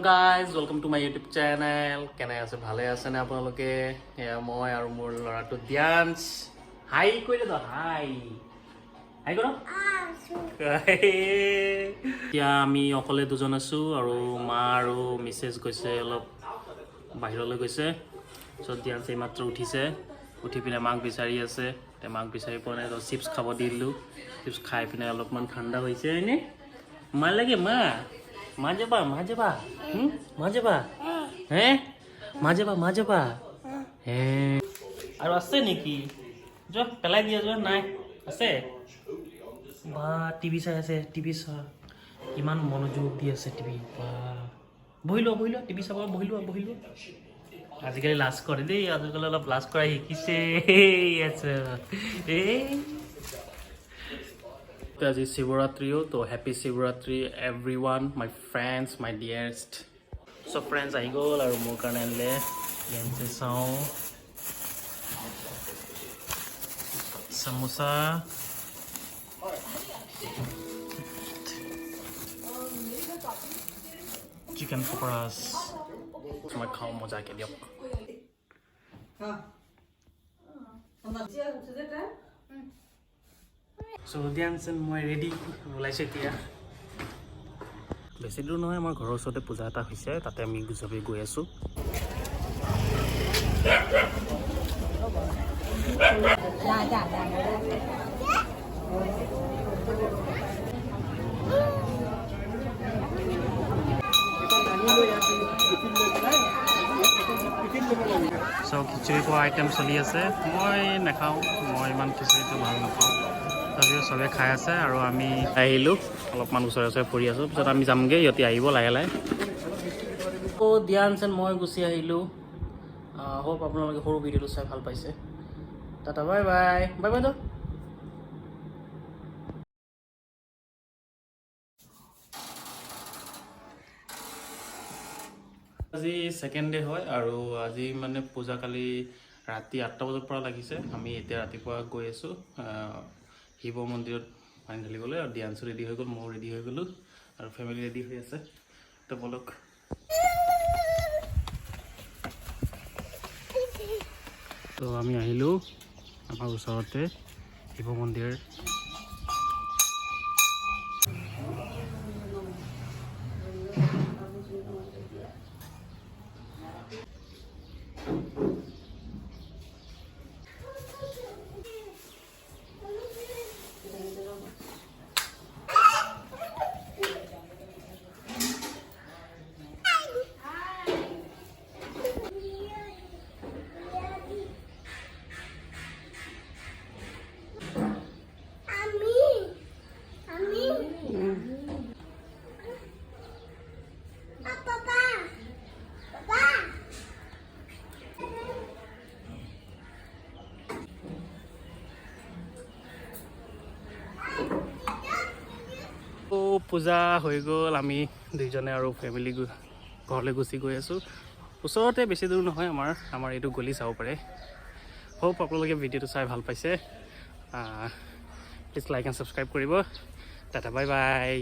Guys, welcome to my YouTube channel. Can I ask ভালে আছে না আপোনালোকে? মই আৰু মোৰ লৰাটো ডিয়ান্স হাই কইলে তো হাই হাই কৰক এতিয়া আমি অকলে দুজন আছো আৰু মা আৰু মিসেস গৈছে অলপ বাহিৰলৈ গৈছে সো ডিয়ান্স এইমাত্ৰ উঠিছে উঠি পিনে মাক বিচাৰি আছে তে মাক বিচাৰি পনে তো চিপস খাব দিলু চিপস খাই পিনে অলপমান ঠাণ্ডা হৈছে এনে মা লাগে মা মাজেবা মাজেবা হে মাজেবা হে আৰু আছে নেকি যো পেলাই দিয়া যো নাই আছে বা টিভি চাই আছে টিভি চা ইমান মনোযোগ দি আছে টিভি বা বহিলো টিভি চাব বহিলো আজিকালি লাজ কৰে দেই আজিকালি অলপ লাজ কৰা শিকিছে আছে আজি শিৱৰাত্ৰিও তো happy Shivaratri everyone my friends my dearest so friends আহি গ'ল আৰু মোৰ কাৰণে আনিলে লেঞ্চে চাওঁ সমোসা চিকেন পকৰাছ মই খাওঁ মজাকে দিয়ক সো ডিয়ান্সন মই ৰেডি ওলাইছে এতিয়া বেছি দূৰ নহয় আমাৰ ঘৰৰ ওচৰতে পূজা এটা হৈছে তাতে আমি চবেই গৈ আছোঁ সব খিচুড়ি খোৱা আইটেম চলি আছে মই নাখাওঁ মই ইমান খিচুড়িটো ভাল নাপাওঁ তথাপিও চবে খাই আছে আৰু আমি আহিলোঁ অলপমান ওচৰে ফুৰি আছোঁ পিছত আমি যামগৈ ইহঁতে আহিব লাহে লাহে ডিয়ান্স এণ্ড মই গুচি আহিলোঁ হোপ আপোনালোকে সৰু ভিডিঅ'টো চাই ভাল পাইছে টাটা বাই বাই তো আজি ছেকেণ্ড ডে হয় আৰু আজি মানে পূজা কালি ৰাতি 8টা বজাৰ পৰা লাগিছে আমি এতিয়া ৰাতিপুৱা গৈ আছোঁ শিৱ মন্দিৰত পানী ঢালিবলৈ আৰু ডিয়ান্সো ৰেডি হৈ গ'ল মই ৰেডি হৈ গ'লোঁ আৰু ফেমিলি ৰেডি হৈ আছে তো বলক তো আমি আহিলোঁ আমাৰ ওচৰতে শিৱ মন্দিৰ পূজা হৈ গ'ল আমি দুইজনে আৰু ফেমিলি ঘৰলৈ গুচি গৈ আছোঁ ওচৰতে বেছি দূৰ নহয় আমাৰ এইটো গলি চাব পাৰে হোপ আপোনালোকে ভিডিঅ'টো চাই ভাল পাইছে প্লিজ লাইক এণ্ড ছাবস্ক্ৰাইব কৰিব টাটা বাই বাই